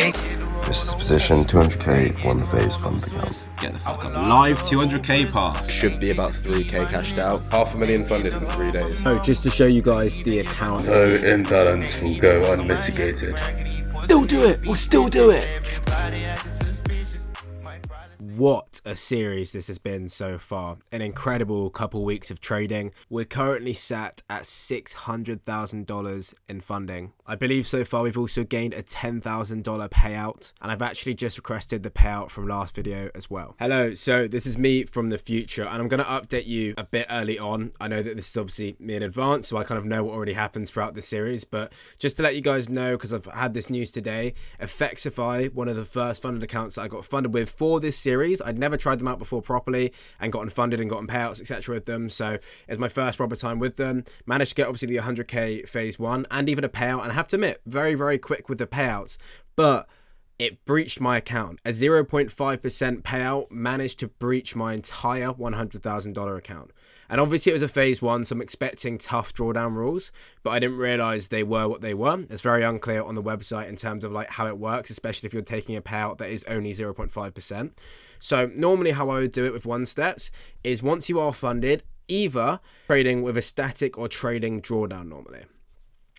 This is position 200k, one phase fund account. Get the fuck up. Live 200k pass. Should be about 3k cashed out. $500,000 funded in 3 days. So just to show you guys the account. No imbalance will go unmitigated. Still do it. We'll still do it. What a series this has been so far. An incredible couple weeks of trading. We're currently sat at $600,000 in funding. I believe so far we've also gained a $10,000 payout, and I've actually just requested the payout from last video as well. Hello, so this is me from the future, and I'm going to update you a bit early on. I know that this is obviously me in advance, so I kind of know what already happens throughout the series, but just to let you guys know, because I've had this news today, ep6, one of the first funded accounts that I got funded with for this series, I'd never tried them out before properly and gotten funded and gotten payouts, etc. with them, so it's my first proper time with them. Managed to get obviously the 100k phase one and even a payout, and I have to admit, very, very quick with the payouts, but it breached my account. A 0.5% payout managed to breach my entire $100,000 account. And obviously it was a phase one, so I'm expecting tough drawdown rules, but I didn't realize they were what they were. It's very unclear on the website in terms of like how it works, especially if you're taking a payout that is only 0.5%. So normally how I would do it with one steps is once you are funded, either trading with a static or trading drawdown normally.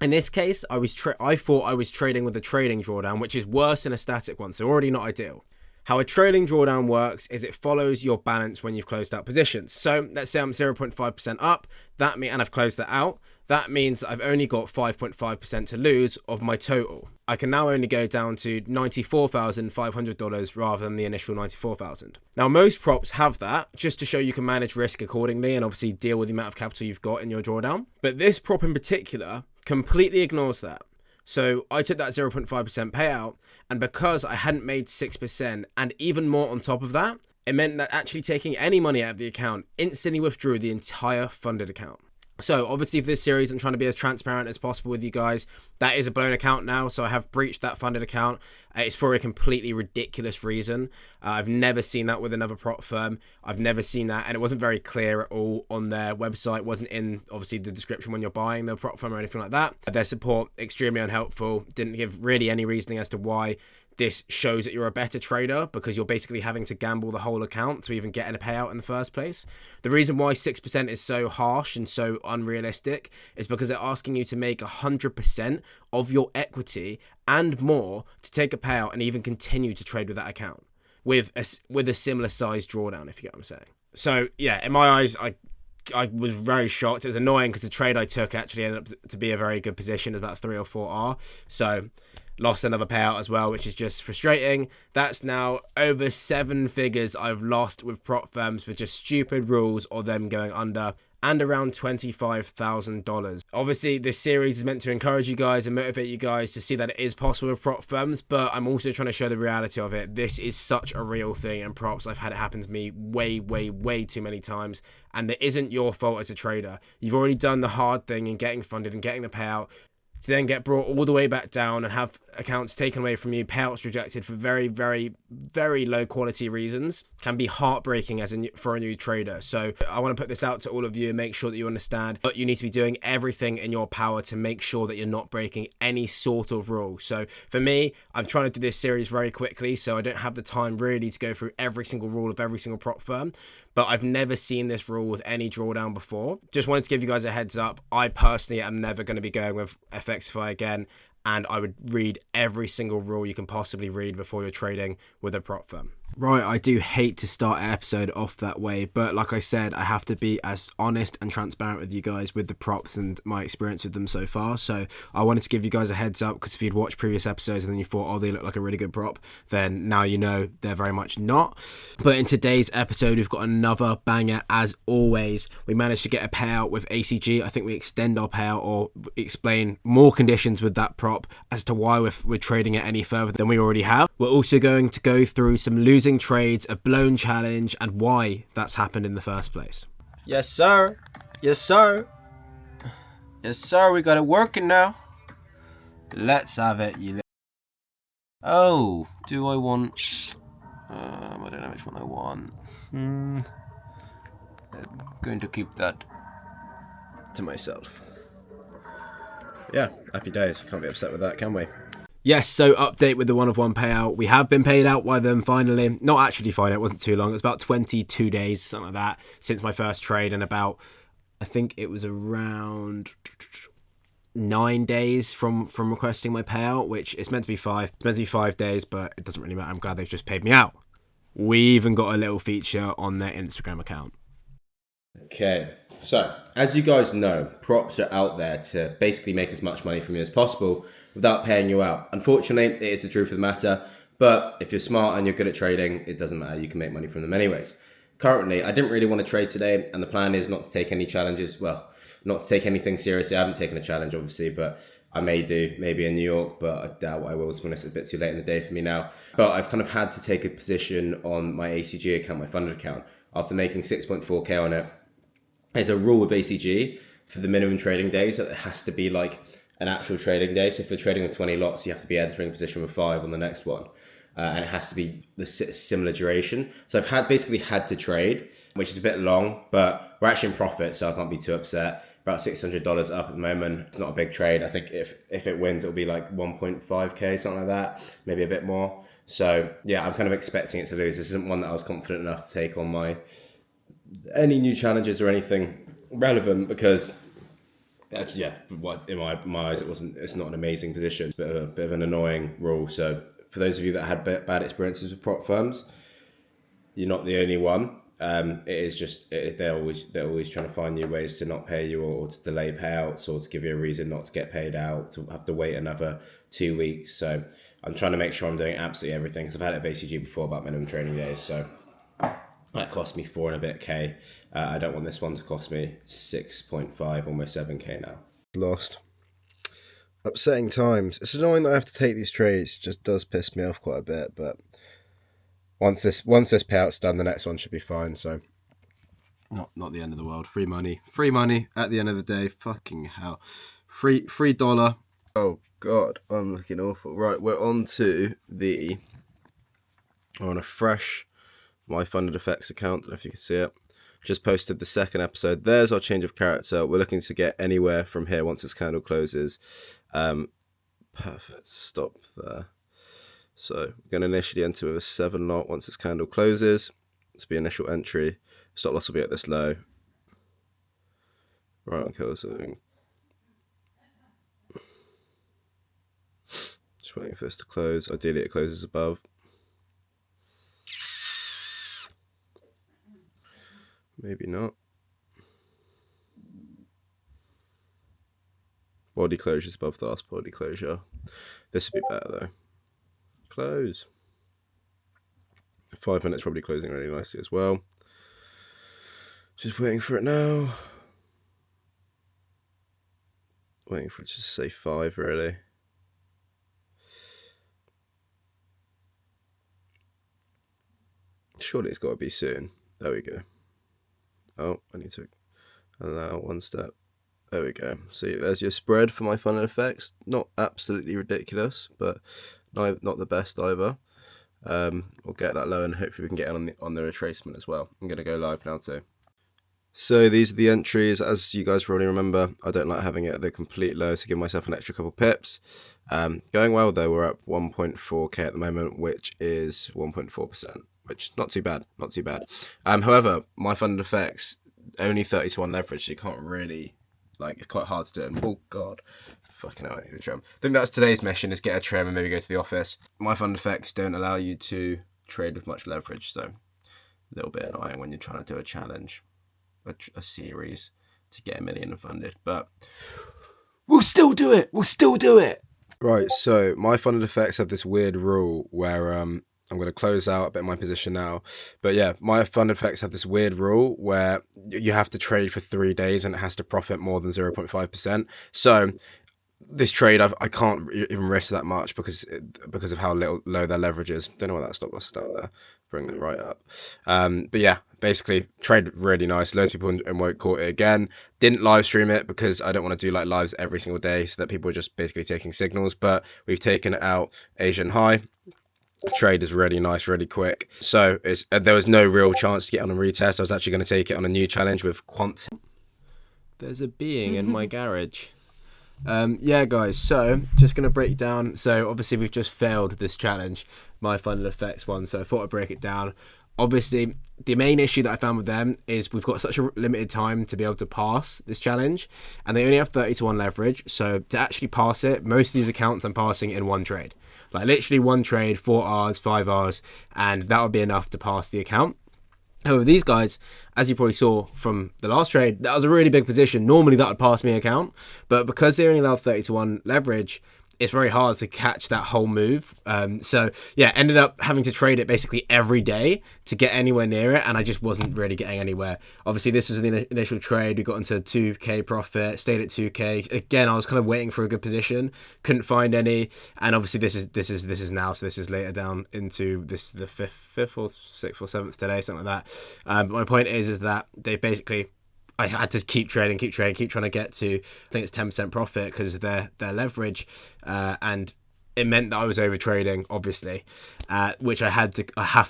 In this case, I thought I was trading with a trading drawdown, which is worse than a static one, so already not ideal. How a trading drawdown works is it follows your balance when you've closed out positions. So let's say I'm 0.5% up, and I've closed that out. That means I've only got 5.5% to lose of my total. I can now only go down to $94,500 rather than the initial $94,000. Now most props have that just to show you can manage risk accordingly and obviously deal with the amount of capital you've got in your drawdown. But this prop in particular completely ignores that. So I took that 0.5% payout, and because I hadn't made 6% and even more on top of that, it meant that actually taking any money out of the account instantly withdrew the entire funded account. So obviously for this series, I'm trying to be as transparent as possible with you guys. That is a blown account now, so I have breached that funded account. It's for a completely ridiculous reason. I've never seen that with another prop firm. I've never seen that, and it wasn't very clear at all on their website. It wasn't in, obviously, the description when you're buying the prop firm or anything like that. Their support, extremely unhelpful. Didn't give really any reasoning as to why this shows that you're a better trader, because you're basically having to gamble the whole account to even get a payout in the first place. The reason why 6% is so harsh and so unrealistic is because they're asking you to make 100% of your equity and more to take a payout and even continue to trade with that account with a similar size drawdown, if you get what I'm saying. So yeah, in my eyes, I was very shocked. It was annoying because the trade I took actually ended up to be a very good position. It was about 3 or 4R. So lost another payout as well, which is just frustrating. That's now over 7 figures I've lost with prop firms for just stupid rules or them going under, and around $25,000. Obviously, this series is meant to encourage you guys and motivate you guys to see that it is possible with prop firms, but I'm also trying to show the reality of it. This is such a real thing in props. I've had it happen to me way too many times, and it isn't your fault as a trader. You've already done the hard thing in getting funded and getting the payout, to then get brought all the way back down and have accounts taken away from you, payouts rejected for very low quality reasons, can be heartbreaking for a new trader. So I want to put this out to all of you and make sure that you understand that you need to be doing everything in your power to make sure that you're not breaking any sort of rule. So for me, I'm trying to do this series very quickly, so I don't have the time really to go through every single rule of every single prop firm. But I've never seen this rule with any drawdown before. Just wanted to give you guys a heads up. I personally am never going to be going with ep6 again, and I would read every single rule you can possibly read before you're trading with a prop firm. Right, I do hate to start an episode off that way, but like I said, I have to be as honest and transparent with you guys with the props and my experience with them so far. So I wanted to give you guys a heads up, because if you'd watched previous episodes and then you thought, oh, they look like a really good prop, then now you know they're very much not. But in today's episode, we've got another banger as always. We managed to get a payout with ACG. I think we extend our payout or explain more conditions with that prop as to why we're trading it any further than we already have. We're also going to go through some losing trades, a blown challenge, and why that's happened in the first place. Yes, sir. Yes, sir. Yes, sir. We got it working now. Let's have it. Oh, do I want... I don't know which one I want. I'm going to keep that to myself. Yeah, happy days. Can't be upset with that, can we? Yes, so update with the 1-of-1 payout. We have been paid out by them finally. Not actually finally, it wasn't too long. It was about 22 days, something like that, since my first trade, and about, I think it was around 9 days from requesting my payout, which it's meant to be 5. It's meant to be 5 days, but it doesn't really matter. I'm glad they've just paid me out. We even got a little feature on their Instagram account. Okay, so as you guys know, props are out there to basically make as much money from you as possible without paying you out. Unfortunately, it is the truth of the matter, but if you're smart and you're good at trading, it doesn't matter, you can make money from them anyways. Currently, I didn't really want to trade today, and the plan is not to take any challenges, well, not to take anything seriously. I haven't taken a challenge, obviously, but I may do, maybe in New York, but I doubt I will, to be honest. It's a bit too late in the day for me now. But I've kind of had to take a position on my ACG account, my funded account, after making 6.4k on it. There's a rule with ACG for the minimum trading days that it has to be like an actual trading day. So if you're trading with 20 lots, you have to be entering a position with 5 on the next one. And it has to be the similar duration. So I've basically had to trade, which is a bit long, but we're actually in profit, so I can't be too upset. About $600 up at the moment. It's not a big trade. I think if it wins, it'll be like 1.5k, something like that, maybe a bit more. So yeah, I'm kind of expecting it to lose. This isn't one that I was confident enough to take on any new challenges or anything relevant, because yeah, in my eyes, it's not an amazing position. It's a bit of an annoying rule. So for those of you that had bad experiences with prop firms, you're not the only one. It is just they're always trying to find new ways to not pay you, or to delay payouts, or to give you a reason not to get paid out, to have to wait another 2 weeks. So I'm trying to make sure I'm doing absolutely everything, because I've had it at ACG before about minimum trading days. So that cost me 4 and a bit K. I don't want this one to cost me 6.5, almost 7k now. Lost. Upsetting times. It's annoying that I have to take these trades. It just does piss me off quite a bit, but once this payout's done, the next one should be fine. So not the end of the world. Free money at the end of the day. Fucking hell. Free dollar. Oh god, I'm looking awful. Right, we're on a fresh My Funded Effects account. I don't know if you can see it. Just posted the second episode. There's our change of character. We're looking to get anywhere from here once this candle closes. Perfect. Stop there. So we're going to initially enter with a 7 lot once this candle closes. This will be initial entry. Stop loss will be at this low. Right, okay, so just waiting for this to close. Ideally it closes above. Maybe not. Body closure is above the last body closure. This would be better though. Close. 5 minutes, probably closing really nicely as well. Just waiting for it now. Waiting for it to say 5 really. Surely it's got to be soon. There we go. Oh, I need to allow one step. There we go. See, there's your spread for My Funded Effects. Not absolutely ridiculous, but not the best either. We'll get that low, and hopefully we can get on the retracement as well. I'm going to go live now too. So these are the entries. As you guys probably remember, I don't like having it at the complete low to give myself an extra couple pips. Going well though, we're up 1.4k at the moment, which is 1.4%, which not too bad. However, My Funded Effects, only 30 to 1 leverage, so you can't really, it's quite hard to do it. Oh god, fucking hell, I need a trim. I think that's today's mission, is get a trim and maybe go to the office. My Funded Effects don't allow you to trade with much leverage, so a little bit annoying when you're trying to do a challenge, a series to get 1 million funded, but we'll still do it. Right, so My Funded Effects have this weird rule where I'm going to close out a bit of my position now. But yeah, My Funded Effects have this weird rule where you have to trade for 3 days and it has to profit more than 0.5%. So this trade, I can't even risk that much because of how low their leverage is. Don't know why that stop loss is down there. Bring it right up. But yeah, basically trade really nice. Loads of people in Woke caught it again. Didn't live stream it because I don't want to do lives every single day so that people are just basically taking signals. But we've taken it out Asian high. Trade is really nice, really quick. So there was no real chance to get on a retest. I was actually going to take it on a new challenge with Quant. There's a being in my garage. Yeah, guys, so just going to break down. So, obviously, we've just failed this challenge, my final effects one. So, I thought I'd break it down. Obviously, the main issue that I found with them is we've got such a limited time to be able to pass this challenge, and they only have 30-1 leverage. So, to actually pass it, most of these accounts I'm passing in one trade. Like, literally one trade, 4 Rs, 5 Rs, and that would be enough to pass the account. However, these guys, as you probably saw from the last trade, that was a really big position. Normally that would pass me account, but because they only allow 30-1 leverage, it's very hard to catch that whole move. So yeah, ended up having to trade it basically every day to get anywhere near it, and I just wasn't really getting anywhere. Obviously, this was the initial trade. We got into 2k profit, stayed at 2k. Again, I was kind of waiting for a good position, couldn't find any, and obviously this is now. So this is later down into this the fifth or sixth or seventh today, something like that. But my point is that they basically. I had to keep trading, keep trying to get to, I think it's 10% profit because of their leverage, and it meant that I was over trading, obviously, which I have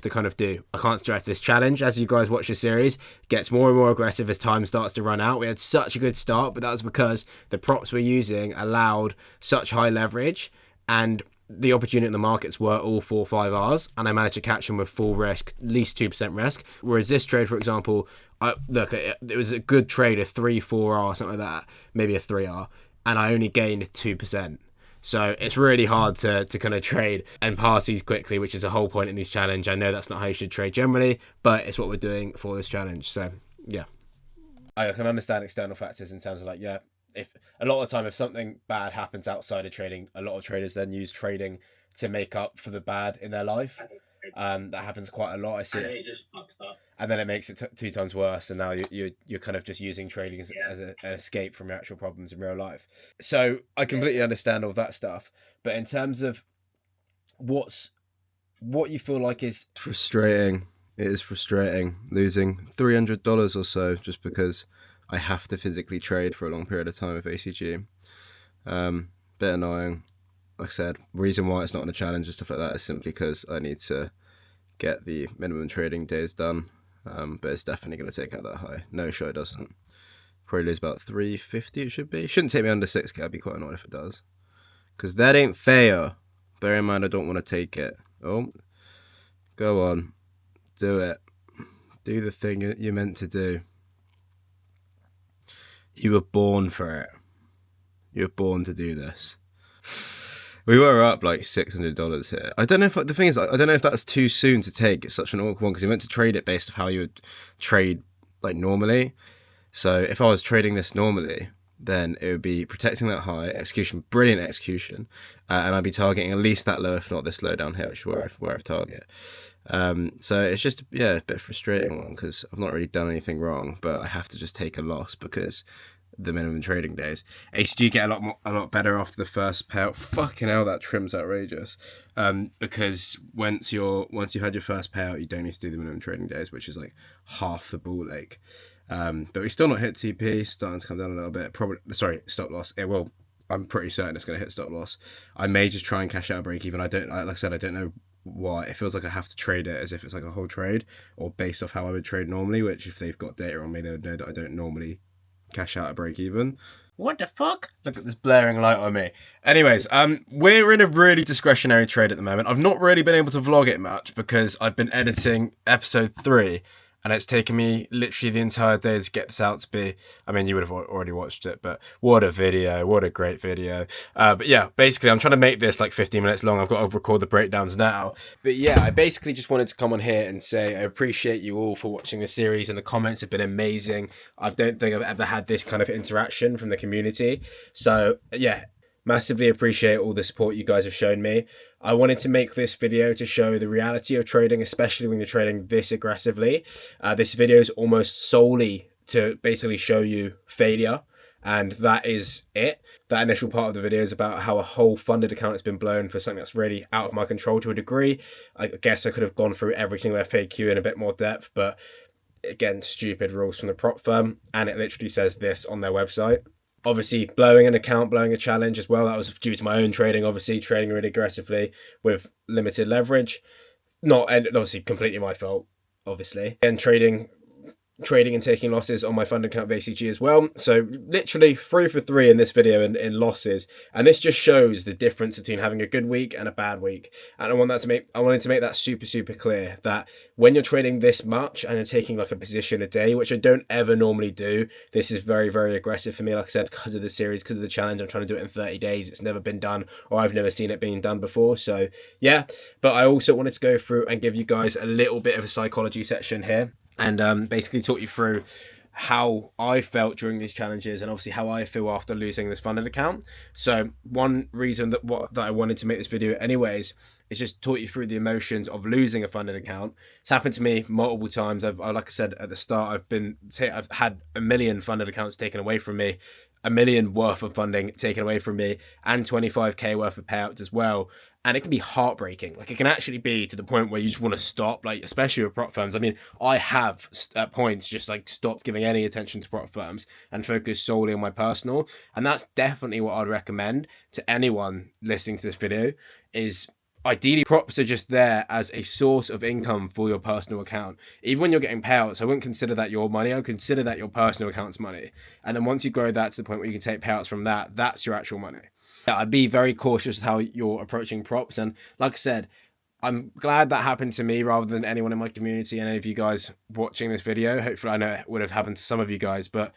to kind of do. I can't stretch this challenge. As you guys watch the series, it gets more and more aggressive as time starts to run out. We had such a good start, but that was because the props we're using allowed such high leverage, and the opportunity in the markets were all 4 5 Rs, and I managed to catch them with full risk, at least 2% risk. Whereas this trade, for example, it was a good trade, a 3-4R, something like that, maybe a 3R, and I only gained 2%. So it's really hard to kind of trade and pass these quickly, which is the whole point in this challenge. I know that's not how you should trade generally, but it's what we're doing for this challenge. So yeah, I can understand external factors in terms of like, yeah, if a lot of the time if something bad happens outside of trading, a lot of traders then use trading to make up for the bad in their life. That happens quite a lot. I see it, and then it makes it 2 times worse. And now you're kind of just using trading as an escape from your actual problems in real life. So I completely understand all that stuff. But in terms of what you feel like is Frustrating. It is frustrating losing $300 or so just because I have to physically trade for a long period of time with ACG. Bit annoying. Like I said, reason why it's not on a challenge and stuff like that is simply because I need to get the minimum trading days done. But it's definitely going to take out that high. No show it doesn't. Probably lose about 350 it should be. Shouldn't take me under 6k. I'd be quite annoyed if it does. Because that ain't fair. Bear in mind I don't want to take it. Oh, go on. Do it. Do the thing you're meant to do. You were born for it. You were born to do this. We were up like $600 here. I don't know if the thing is, I don't know if that's too soon to take. It's such an awkward one because you meant to trade it based on how you would trade like normally. So if I was trading this normally, then it would be protecting that high execution, brilliant execution, and I'd be targeting at least that low, if not this low down here, which is where I've target. So it's just a bit frustrating one because I've not really done anything wrong, but I have to just take a loss because the minimum trading days. ACG get a lot better after the first payout. Fucking hell, that trim's outrageous. Because once you had your first payout, you don't need to do the minimum trading days, which is like half the ball lake. But we still not hit TP, starting to come down a little bit. Stop loss. It will. I'm pretty certain it's going to hit stop loss. I may just try and cash out a break even. Like I said, I don't know why. It feels like I have to trade it as if it's like a whole trade or based off how I would trade normally, which if they've got data on me, they would know that I don't normally cash out a break even. What the fuck? Look at this blaring light on me. Anyways, we're in a really discretionary trade at the moment. I've not really been able to vlog it much because I've been editing episode 3 and it's taken me literally the entire day to get this out to be. I mean, you would have already watched it, but what a video. What a great video. But yeah, basically, I'm trying to make this like 15 minutes long. I've got to record the breakdowns now. But yeah, I basically just wanted to come on here and say I appreciate you all for watching the series, and the comments have been amazing. I don't think I've ever had this kind of interaction from the community. So yeah, massively appreciate all the support you guys have shown me. I wanted to make this video to show the reality of trading, especially when you're trading this aggressively. This video is almost solely to basically show you failure, and that is it. That initial part of the video is about how a whole funded account has been blown for something that's really out of my control to a degree. I guess I could have gone through every single FAQ in a bit more depth, but again, stupid rules from the prop firm, and it literally says this on their website. Obviously, blowing an account, blowing a challenge as well. That was due to my own trading, obviously, trading really aggressively with limited leverage. Not, and obviously, completely my fault, obviously. And trading trading and taking losses on my fund account of ACG as well. So literally 3 for 3 in this video in losses. And this just shows the difference between having a good week and a bad week. And I wanted to make that super clear, that when you're trading this much and you're taking like a position a day, which I don't ever normally do, this is very aggressive for me. Like I said, because of the series, because of the challenge, I'm trying to do it in 30 days. It's never been done, or I've never seen it being done before. So yeah, but I also wanted to go through and give you guys a little bit of a psychology section here, and basically talk you through how I felt during these challenges, and obviously how I feel after losing this funded account. So one reason that I wanted to make this video anyways is just talk you through the emotions of losing a funded account. It's happened to me multiple times. Like I said at the start, I've had a million funded accounts taken away from me, a million worth of funding taken away from me, and 25k worth of payouts as well. And it can be heartbreaking. Like, it can actually be to the point where you just want to stop, like, especially with prop firms. I mean, I have at points just like stopped giving any attention to prop firms and focused solely on my personal. And that's definitely what I'd recommend to anyone listening to this video. Is ideally, props are just there as a source of income for your personal account. Even when you're getting payouts, I wouldn't consider that your money. I would consider that your personal account's money. And then once you grow that to the point where you can take payouts from that, that's your actual money. I'd be very cautious with how you're approaching props. And like I said, I'm glad that happened to me rather than anyone in my community and any of you guys watching this video. Hopefully, I know it would have happened to some of you guys, but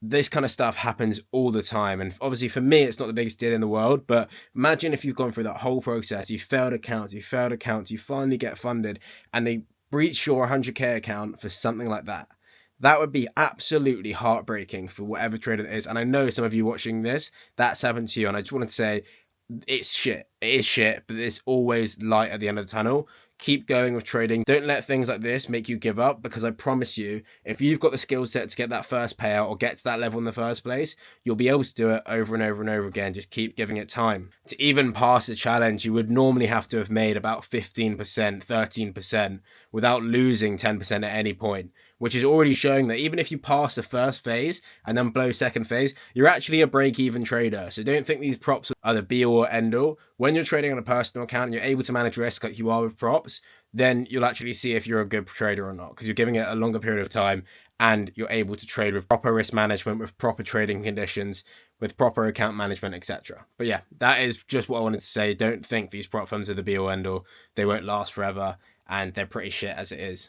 this kind of stuff happens all the time. And obviously for me, it's not the biggest deal in the world, but imagine if you've gone through that whole process, you failed accounts, you finally get funded, and they breach your 100k account for something like that. That would be absolutely heartbreaking for whatever trader it is. And I know some of you watching this, that's happened to you. And I just wanted to say, it's shit. It is shit, but there's always light at the end of the tunnel. Keep going with trading. Don't let things like this make you give up, because I promise you, if you've got the skill set to get that first payout or get to that level in the first place, you'll be able to do it over and over again. Just keep giving it time. To even pass the challenge, you would normally have to have made about 15%, 13% without losing 10% at any point, which is already showing that even if you pass the first phase and then blow second phase, you're actually a break-even trader. So don't think these props are the be-all or end-all. When you're trading on a personal account and you're able to manage risk like you are with props, then you'll actually see if you're a good trader or not, because you're giving it a longer period of time and you're able to trade with proper risk management, with proper trading conditions, with proper account management, etc. But yeah, that is just what I wanted to say. Don't think these prop firms are the be-all end-all. They won't last forever, and they're pretty shit as it is.